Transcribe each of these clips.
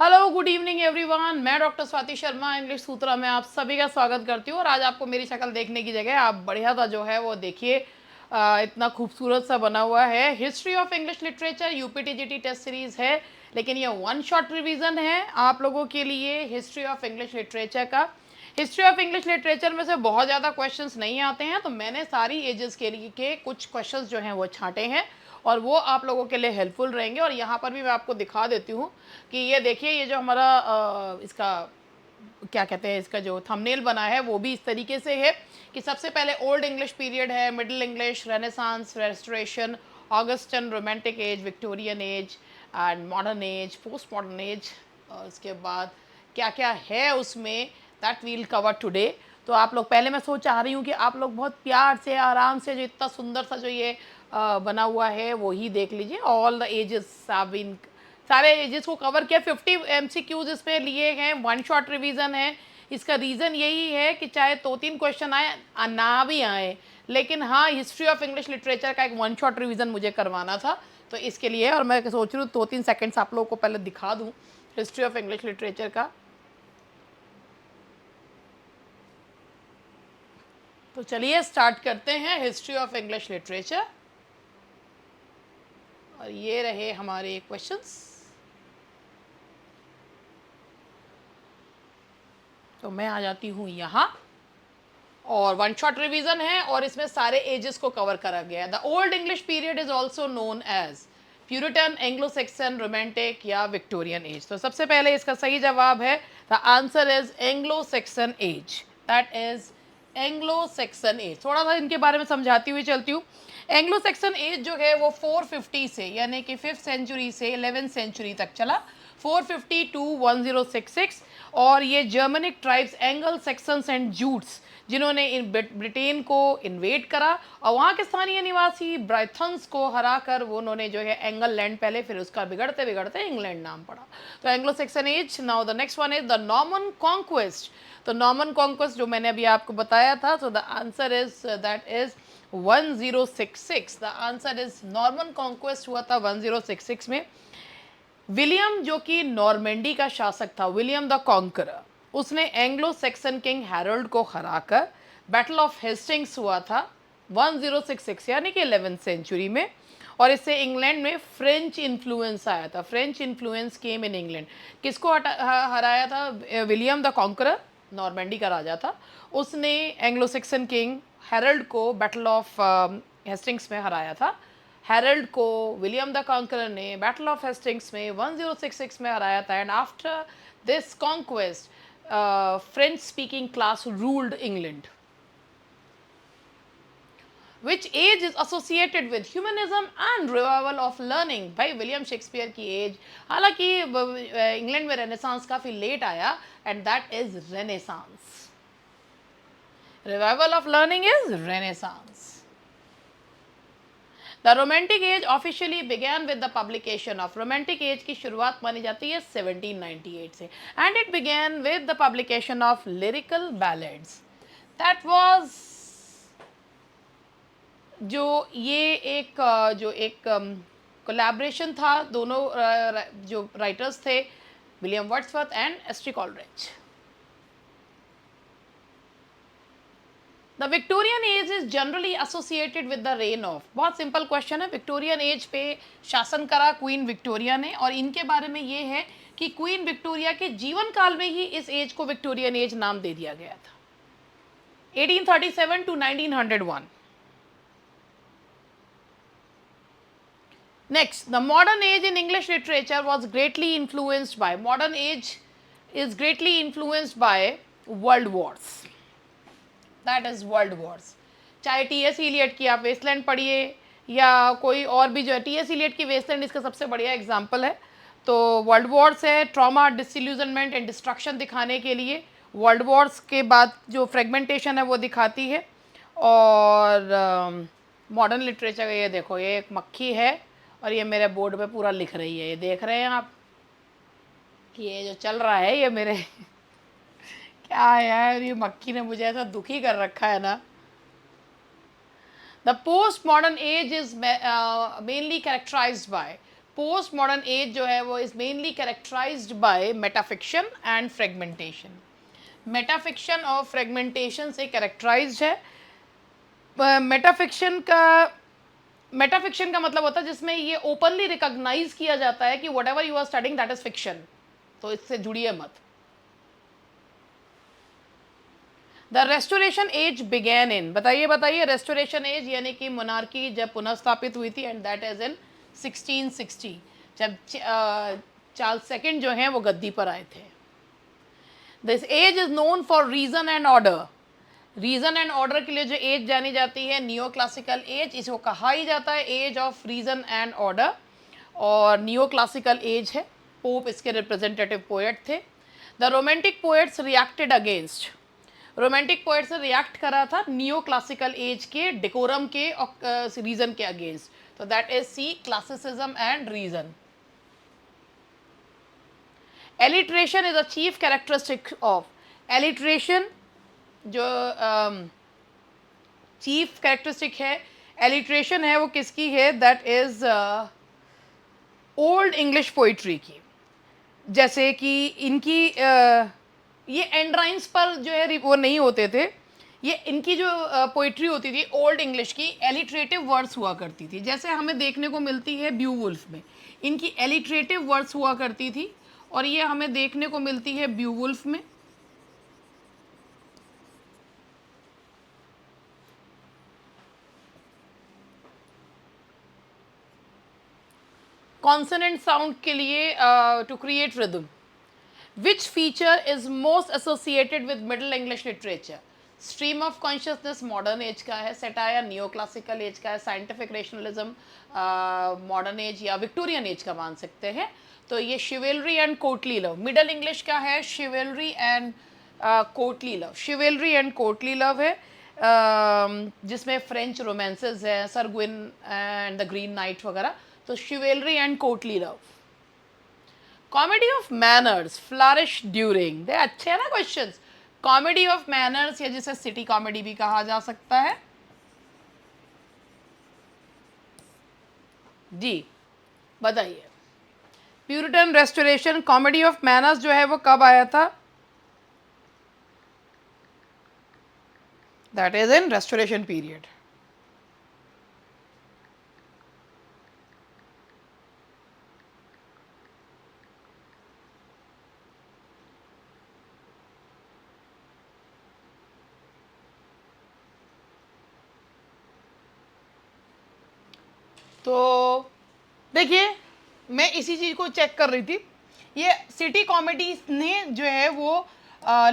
Hello good evening everyone. मैं doctor Swati Sharma English सूत्रा में आप सभी का स्वागत करती हूँ। और आज आपको मेरी शक्ल देखने की जगह आप बढ़िया सा जो है वो देखिए, इतना खूबसूरत सा बना हुआ है। History of English literature UPTGT test series है, लेकिन ये वन शॉट रिवीजन है आप लोगों के लिए हिस्ट्री ऑफ इंग्लिश लिटरेचर का। हिस्ट्री ऑफ इंग्लिश लिटरेचर में से बहुत ज़्यादा क्वेश्चंस नहीं आते हैं, तो मैंने सारी एजेस के लिए के कुछ क्वेश्चंस जो हैं वो छांटे हैं और वो आप लोगों के लिए हेल्पफुल रहेंगे। और यहाँ पर भी मैं आपको दिखा देती हूँ कि ये देखिए, ये जो हमारा इसका क्या कहते हैं, इसका जो थंबनेल बना है वो भी इस तरीके से है कि सबसे पहले ओल्ड इंग्लिश पीरियड है, middle English, renaissance, restoration, Augustan, romantic as, Victorian age and modern age, post modern as. और उसके बाद क्या क्या है उसमें, दैट वील कवर टुडे। तो आप लोग, पहले मैं सोच चाह रही हूँ कि आप लोग बहुत प्यार से आराम से जो इतना सुंदर सा जो ये बना हुआ है वो ही देख लीजिए। All the ages have been, सारे एजेस को कवर किया। 50 MCQs इसमें लिए हैं, वन शॉट रिवीजन है। इसका रीज़न यही है कि चाहे 2-3 क्वेश्चन आए ना भी आए, लेकिन हाँ, हिस्ट्री ऑफ इंग्लिश लिटरेचर का एक वन शॉट रिवीजन मुझे करवाना था, तो इसके लिए। और मैं सोच रही हूँ 2-3 सेकेंड्स आप लोगों को पहले दिखा दूँ हिस्ट्री ऑफ इंग्लिश लिटरेचर का। तो चलिए स्टार्ट करते हैं हिस्ट्री ऑफ इंग्लिश लिटरेचर। और ये रहे हमारे क्वेश्चंस। तो मैं आ जाती हूँ यहाँ, और वन शॉट रिवीजन है और इसमें सारे एजेस को कवर करा गया है। The Old English period is also known as Puritan, Anglo Saxon, romantic या विक्टोरियन एज। तो सबसे पहले इसका सही जवाब है, the answer is Anglo Saxon age. That is Anglo Saxon age. थोड़ा सा इनके बारे में समझाती हुई चलती हूँ। एंग्लो सेक्सन एज जो है वो 450 से, यानी कि 5th सेंचुरी से 11th सेंचुरी तक चला, 450 to 1066। और ये Germanic tribes angle sections and Jutes, जिन्होंने ब्रिटेन को इन्वेड करा और वहाँ के स्थानीय निवासी ब्राइथन्स को हराकर वो उन्होंने जो है एंगल लैंड, पहले फिर उसका बिगड़ते बिगड़ते इंग्लैंड नाम पड़ा। तो Anglo Saxon age. Now the next one is the Norman conquest. तो नॉर्मन कॉन्क्वेस्ट जो मैंने अभी आपको बताया था, तो the answer is that is 1066। The answer is Norman conquest हुआ था 1066 में। विलियम जो कि नॉर्मेंडी का शासक था, विलियम द कॉन्करर, उसने एंग्लो सेक्सन किंग हैरोल्ड को हराकर बैटल ऑफ हेस्टिंग्स हुआ था 1066, यानी कि 11th सेंचुरी में। और इससे इंग्लैंड में फ्रेंच इन्फ्लुएंस आया था। French influence came in England. किसको हराया था? विलियम द कॉन्करर, नॉर्मेंडी का राजा था, उसने एंग्लो सेक्सन किंग हैरोल्ड को बैटल ऑफ हेस्टिंग्स में हराया था। हैरोल्ड को विलियम द कॉन्करर ने बैटल ऑफ हेस्टिंग्स में 1066 में हराया था। And after this conquest, French speaking class ruled England. Which age is associated with humanism and revival of learning? भाई विलियम शेक्सपियर की एज, हालांकि इंग्लैंड में रेनेसांस काफ़ी लेट आया, and that is renaissance. Revival of learning is renaissance. The romantic as officially began with the publication of, romantic as की शुरुआत मानी जाती है 1798 से, and it began with the publication of lyrical ballads. That was जो ये एक collaboration था, दोनों जो राइटर्स थे, William Wordsworth and ST. Coleridge. The Victorian age is generally associated with the rain of, बहुत सिंपल क्वेश्चन है। विक्टोरियन एज पे शासन करा क्वीन विक्टोरिया ने, और इनके बारे में ये है कि क्वीन विक्टोरिया के जीवन काल में ही इस एज को विक्टोरियन एज नाम दे दिया गया था, 1837 to 1901। Next, the modern age in English literature was greatly influenced by, modern age is greatly influenced by world wars. That is world wars. चाहे टी.एस. इलियट की आप वेस्टलैंड पढ़िए, या कोई और भी जो है, टी.एस. इलियट की वेस्टलैंड इसका सबसे बढ़िया एग्जाम्पल है। तो वर्ल्ड वॉर्स है, ट्रॉमा, डिसइल्यूजनमेंट एंड डिस्ट्रक्शन दिखाने के लिए। वर्ल्ड वॉर्स के बाद जो फ्रेगमेंटेशन है वो दिखाती है। और मॉडर्न लिटरेचर का ये देखो, ये एक मक्खी है और ये मेरे बोर्ड पे पूरा लिख रही है। ये देख रहे हैं आप कि ये जो चल रहा है ये मेरे क्या है यार, ये मक्खी ने मुझे ऐसा दुखी कर रखा है ना। The post modern age is mainly characterised by post modern age जो है वो is mainly characterised by metafiction and fragmentation. Metafiction और फ्रेगमेंटेशन से कैरेक्टराइज्ड है। मेटाफिक्शन का मतलब होता है जिसमें ये ओपनली रिकॉग्नाइज किया जाता है कि whatever you are studying that is fiction, तो इससे जुड़िए मत। The restoration age began in, बताइए बताइए, रेस्टोरेशन एज यानी कि मोनार्की जब पुनर्स्थापित हुई थी, एंड दैट इज इन 1660, जब चार्ल्स सेकंड जो हैं वो गद्दी पर आए थे। This age is known for reason and order. Reason and order के लिए जो एज जानी जाती है नियो क्लासिकल एज, इसको कहा ही जाता है age of reason and order, और नियो क्लासिकल एज है। पोप इसके रिप्रेजेंटेटिव पोएट थे। The romantic poets reacted against, romantic poets ने रिएक्ट करा था नियो क्लासिकल एज के डेकोरम के और रीजन के अगेंस्ट, तो that is C classicism and reason. Alliteration is a chief characteristic of, alliteration जो चीफ कैरेक्टरिस्टिक है एलिट्रेशन है वो किसकी है, that is old English poetry की। जैसे कि इनकी ये एंड्राइंस पर जो है वो नहीं होते थे, ये इनकी जो पोइट्री होती थी ओल्ड इंग्लिश की एलिट्रेटिव वर्ड्स हुआ करती थी, जैसे हमें देखने को मिलती है ब्यूवुल्फ में, इनकी एलिट्रेटिव वर्ड्स हुआ करती थी, और ये हमें देखने को मिलती है ब्यूवुल्फ में। कॉन्सोनेंट साउंड के लिए to create rhythm, which feature is most associated with middle English literature. Stream of consciousness modern age का है, सेटायर नियो क्लासिकल एज का है, साइंटिफिक रेशनलिज्म मॉडर्न एज या विक्टोरियन एज का मान सकते हैं। तो ये chivalry and courtly love middle English का है, chivalry and courtly love, chivalry and courtly love है, जिसमें फ्रेंच रोमांसेस हैं, Sir Gawain and the Green Knight वगैरह, तो chivalry and courtly love. Comedy of manners flourish during, they अच्छे हैं ना क्वेश्चंस। कॉमेडी ऑफ मैनर्स या जिसे सिटी कॉमेडी भी कहा जा सकता है। जी बताइए, Puritan restoration comedy of manners जो है वो कब आया था, that is in restoration period. तो देखिए मैं इसी चीज़ को चेक कर रही थी, ये सिटी कॉमेडी ने जो है वो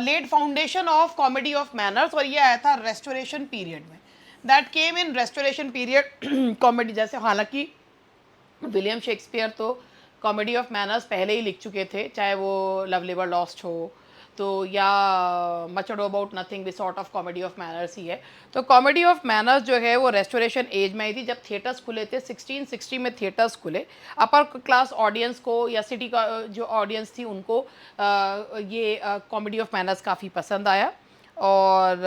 laid foundation of comedy of manners, और ये आया था रेस्टोरेशन पीरियड में, that came in restoration period comedy. जैसे हालांकि विलियम शेक्सपियर तो कॉमेडी ऑफ मैनर्स पहले ही लिख चुके थे, चाहे वो लव लिवर लॉस्ट हो तो या मच अडो अबाउट नथिंग भी sort of comedy of manners ही है। तो कॉमेडी ऑफ मैनर्स जो है वो रेस्टोरेशन एज में आई थी, जब थिएटर्स खुले थे 1660 में थिएटर्स खुले, अपर क्लास ऑडियंस को या सिटी का जो ऑडियंस थी उनको ये कॉमेडी ऑफ मैनर्स काफ़ी पसंद आया। और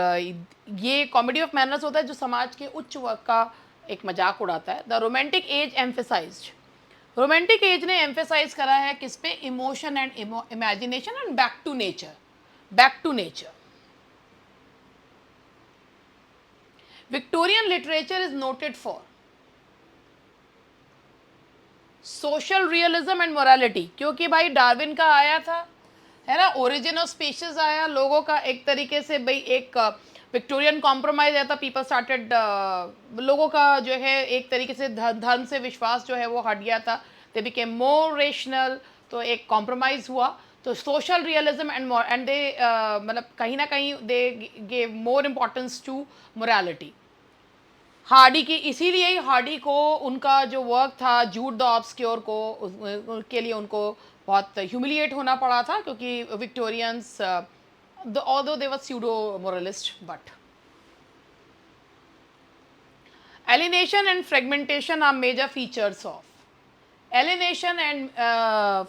ये कॉमेडी ऑफ मैनर्स होता है जो समाज के उच्च वर्ग का एक मजाक उड़ाता है। The romantic age emphasised, romantic age ने एम्फेसाइज करा है किस पे, emotion and imagination and back to nature, back to nature. Victorian literature is noted for social realism and morality, क्योंकि भाई डार्विन का आया था है ना, ओरिजिन ऑफ स्पीशीज आया, लोगों का एक तरीके से भाई एक विक्टोरियन कॉम्प्रोमाइज आया था, पीपल स्टार्टेड, लोगों का जो है एक तरीके से धर्म से विश्वास जो है वो हट गया था, दे बिकेम मोर रेशनल, तो एक कॉम्प्रोमाइज हुआ, तो सोशल रियलिज्म एंड दे मतलब कहीं ना कहीं they gave more importance to morality. Hardy की, इसीलिए ही हार्डी को उनका जो वर्क था जूट द ऑब्सक्योर को, उसके लिए उनको बहुत ह्यूमिलिएट होना पड़ा था, क्योंकि Victorians although they were pseudo moralist, but alienation and fragmentation are major features of, alienation and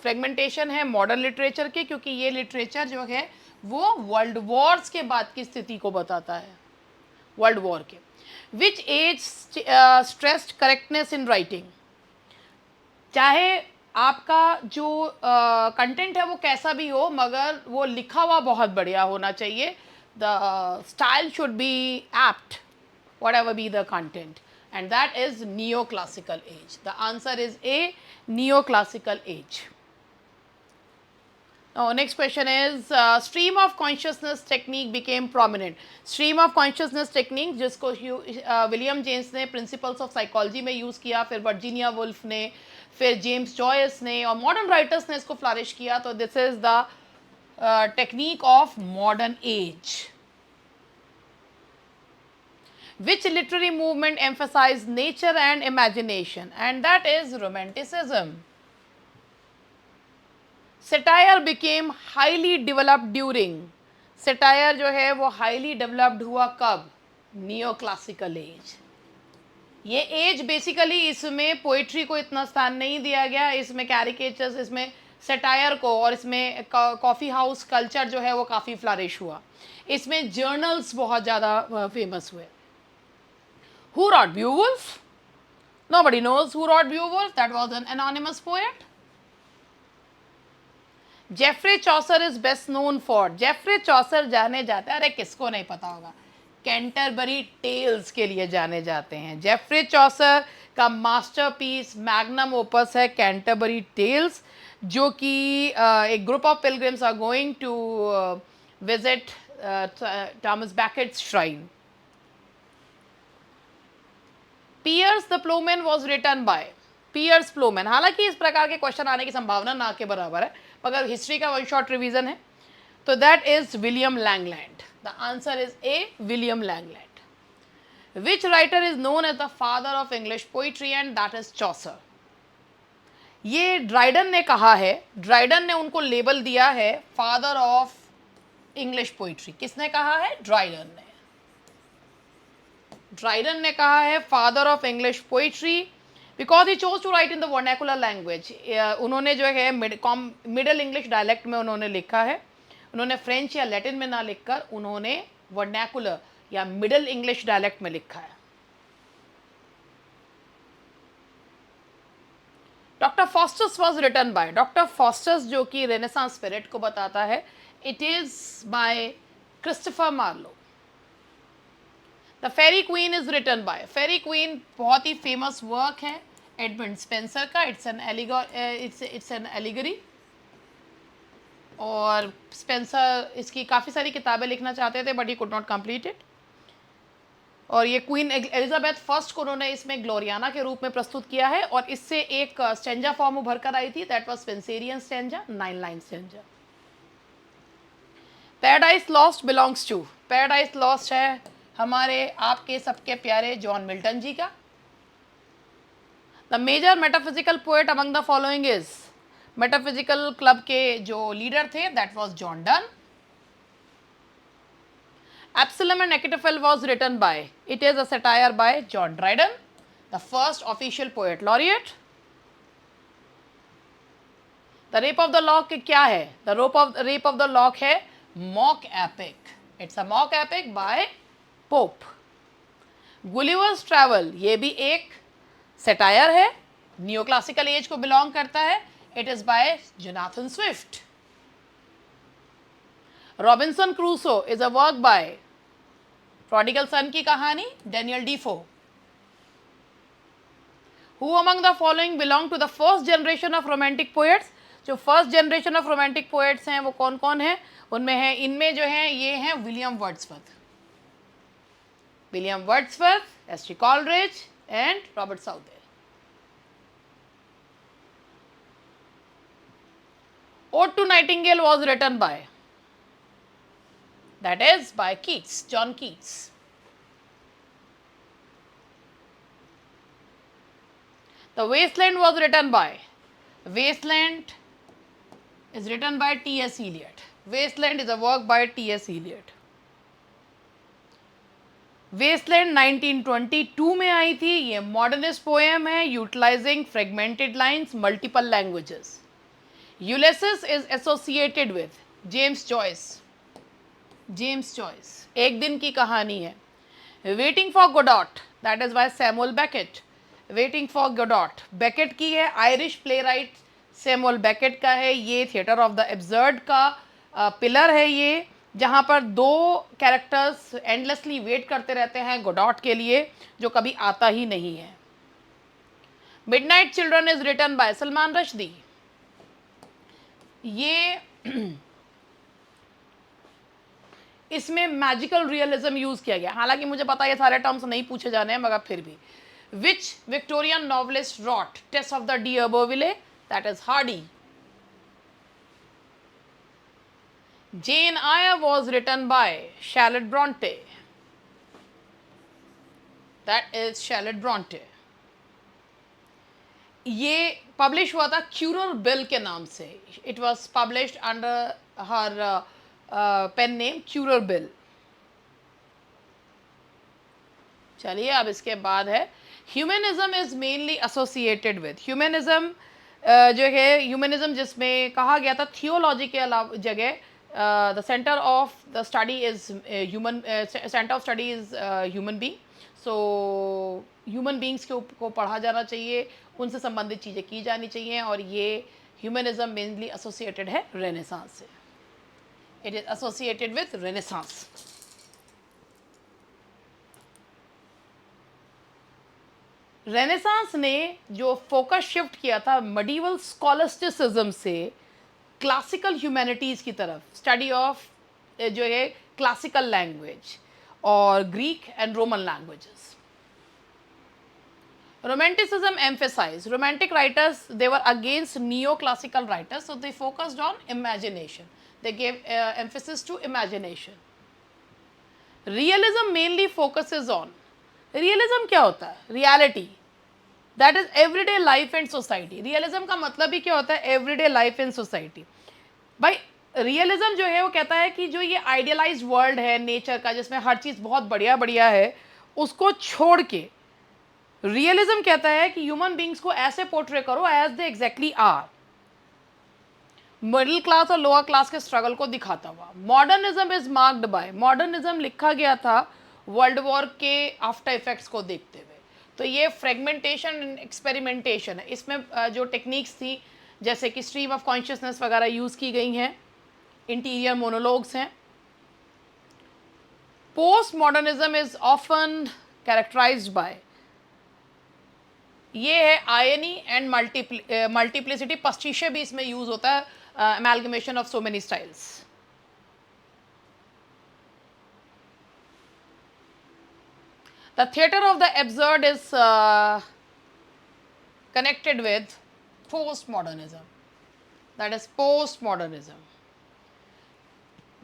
fragmentation है मॉडर्न लिटरेचर के, क्योंकि ये लिटरेचर जो है वो वर्ल्ड वॉर्स के बाद की स्थिति को बताता है, वर्ल्ड वॉर के। Which age stressed correctness in writing, चाहे आपका जो कंटेंट है वो कैसा भी हो, मगर वो लिखा हुआ बहुत बढ़िया होना चाहिए. The style should be apt whatever be the content, and that is neoclassical age. The answer is A, neoclassical age. Now next question is stream of consciousness technique became prominent. Stream of consciousness technique जिसको William James ने principles of psychology में use किया, फिर Virginia Woolf ने, फिर James Joyce ने, और modern writers ने इसको फ्लरिश किया. तो this is the technique of modern age. Which literary movement emphasized nature and imagination? And that is Romanticism. Satire became highly developed during. Satire जो है वो highly developed हुआ कब? Neoclassical age. ये एज बेसिकली इसमें poetry को इतना स्थान नहीं दिया गया, इसमें कैरिकेचर्स, इसमें सटायर को, और इसमें कॉफ़ी हाउस कल्चर जो है वो काफ़ी फ्लरिश हुआ. इसमें जर्नल्स बहुत ज़्यादा फेमस हुए. Who wrote Beowulf? Nobody knows who wrote Beowulf. That was an anonymous poet. Geoffrey Chaucer is best known for. Geoffrey Chaucer जाने जाते हैं, अरे किसको नहीं पता होगा, कैंटरबरी टेल्स के लिए जाने जाते हैं. जेफरी चॉसर का मास्टरपीस मैग्नम ओपस है कैंटरबरी टेल्स, जो कि एक group of pilgrims are going to visit Thomas Becket's shrine. Piers the Ploughman was written by. Piers Ploughman, हालांकि इस प्रकार के क्वेश्चन आने की संभावना ना के बराबर है, मगर हिस्ट्री का वन शॉट रिवीजन है. तो that is William Langland. The answer is A, William Langland. Which writer is known as the father of English poetry? And that is Chaucer. ये ड्राइडन ने कहा है, ड्राइडन ने उनको लेबल दिया है फादर ऑफ इंग्लिश पोइट्री. किसने कहा है? ड्राइडन ने. ड्राइडन ने कहा है father of English poetry because he chose to write in the vernacular language. उन्होंने जो है मिडल इंग्लिश डायलेक्ट में उन्होंने लिखा है. उन्होंने फ्रेंच या लैटिन में ना लिखकर उन्होंने वर्नैकुलर या मिडल इंग्लिश डायलेक्ट में लिखा है. Doctor Faustus was written by. Doctor Faustus जो कि रेनेसांस स्पिरिट को बताता है, it is by Christopher Marlowe. The Faerie Queene is written by. Faerie Queene बहुत ही फेमस वर्क है एडमंड स्पेंसर का. इट्स एन एलिगरी, और स्पेंसर इसकी काफ़ी सारी किताबें लिखना चाहते थे but he could not complete it. और ये क्वीन एलिजाबेथ फर्स्ट को उन्होंने इसमें ग्लोरियाना के रूप में प्रस्तुत किया है, और इससे एक स्टेंजा फॉर्म उभर कर आई थी. That was Spenserian stanza, 9 line stanza. Paradise Lost belongs to. Paradise Lost है हमारे आपके सबके प्यारे जॉन मिल्टन जी का. The major metaphysical poet among the following is. Metaphysical club के जो लीडर थे that was John Donne. Absalom and Achitophel was written by. It is a satire by John Dryden, the first official poet laureate. The Rape of the Lock क्या है? The Rape of the Lock है mock epic. It's a mock epic by Pope. Gulliver's Travel ये भी एक satire है, neoclassical age को belong करता है. It is by Jonathan Swift. Robinson Crusoe is a work by Prodigal Son की कहानी, Daniel Defoe. Who among the following belong to the first generation of romantic poets? जो first generation of romantic poets हैं वो कौन कौन है? उनमें है, इनमें जो हैं ये हैं William Wordsworth, S T. Coleridge and Robert Southey. Ode to Nightingale was written by. That is by Keats, John Keats. The Wasteland was written by. Wasteland is written by T.S. Eliot. Wasteland is a work by T.S. Eliot. Wasteland 1922 में आई थी. ये modernist poem है utilising fragmented lines, multiple languages. Ulysses is associated with James Joyce. एक दिन की कहानी है. Waiting for Godot, that is by Samuel Beckett. Waiting for Godot Beckett की है, Irish playwright Samuel Beckett का है। ये थिएटर ऑफ द एब्सर्ड का पिलर है ये, जहाँ पर दो कैरेक्टर्स एंडलेसली वेट करते रहते हैं गोडॉट के लिए, जो कभी आता ही नहीं है। Midnight's Children is written by Salman Rushdie. ये इसमें मैजिकल रियलिज्म यूज किया गया, हालांकि मुझे पता है ये सारे टर्म्स नहीं पूछे जाने हैं, मगर फिर भी। Which Victorian novelist wrote Tess of the d'Urbervilles? That is Hardy. Jane Eyre was written by Charlotte Bronte. That is Charlotte Bronte. ये पब्लिश हुआ था क्यूरर बिल के नाम से। It was published under her pen name Currer Bell. चलिए अब इसके बाद है humanism is mainly associated with. Humanism जो है, ह्यूमनिज्म जिसमें कहा गया था थियोलॉजी के अलावा जगह the center of the study is human center of study is human being. So human beings को पढ़ा जाना चाहिए, उनसे संबंधित चीज़ें की जानी चाहिए, और ये ह्यूमनिज्म मेनली एसोसिएटेड है रेनेसांस से। It is associated with renaissance. Renaissance ने जो फोकस शिफ्ट किया था मेडिवल स्कॉलस्टिसिज्म से क्लासिकल ह्यूमैनिटीज़ की तरफ, स्टडी ऑफ जो है क्लासिकल लैंग्वेज और Greek and Roman languages. Romanticism emphasise, romantic writers they were against neo classical writers, so they focused on imagination, they gave emphasis to imagination. Realism mainly focuses on, realism क्या होता है? Reality, that is everyday life and society. Realism का मतलब ही क्या होता है? Everyday life and society. भाई रियलिज्म जो है वो कहता है कि जो ये आइडियलाइज्ड वर्ल्ड है नेचर का, जिसमें हर चीज़ बहुत बढ़िया बढ़िया है, उसको छोड़ के रियलिज्म कहता है कि ह्यूमन बींग्स को ऐसे पोर्ट्रे करो as they exactly are. Middle class और लोअर क्लास के स्ट्रगल को दिखाता हुआ। Modernism is marked by, modernism लिखा गया था वर्ल्ड वॉर के आफ्टर इफेक्ट्स को देखते हुए। तो ये फ्रेगमेंटेशन एंड एक्सपेरिमेंटेशन है। इसमें जो टेक्निक्स थी जैसे कि स्ट्रीम ऑफ कॉन्शियसनेस वगैरह यूज़ की गई हैं, इंटीरियर मोनोलॉग्स हैं। Post modernism is often characterised by, ये है आयनी एंड मल्टीप्लिसिटी, पस्टिशे भी इसमें यूज होता है, amalgamation of so many styles. The theatre of the absurd is connected with postmodernism. That is postmodernism.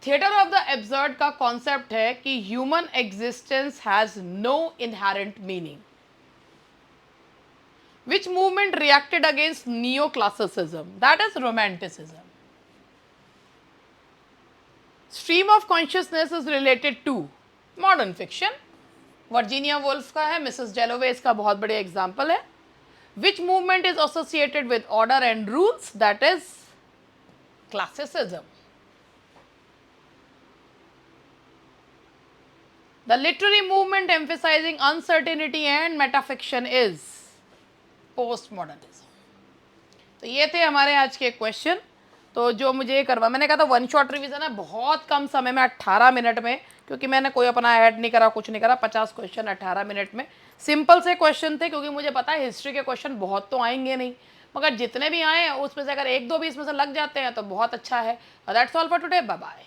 Theatre of the absurd का concept है कि human existence has no inherent meaning. Which movement reacted against neoclassicism? That is romanticism. Stream of consciousness is related to modern fiction. Virginia Woolf का है, Mrs डेलोवेज का बहुत बड़े example है। विच movement is associated with order and rules? That is classicism. The literary movement emphasizing uncertainty and metafiction is post modernism. तो ये थे हमारे आज के क्वेश्चन। तो जो मुझे करवा, मैंने कहा था वन शॉट रिवीजन है, बहुत कम समय में 18 मिनट में, क्योंकि मैंने कोई अपना ऐड नहीं करा, कुछ नहीं करा, 50 क्वेश्चन 18 मिनट में। सिंपल से क्वेश्चन थे, क्योंकि मुझे पता है हिस्ट्री के क्वेश्चन बहुत तो आएंगे नहीं, मगर जितने भी आए उसमें से अगर एक दो भी इसमें से लग जाते हैं तो बहुत अच्छा है। That's all for today, bye bye.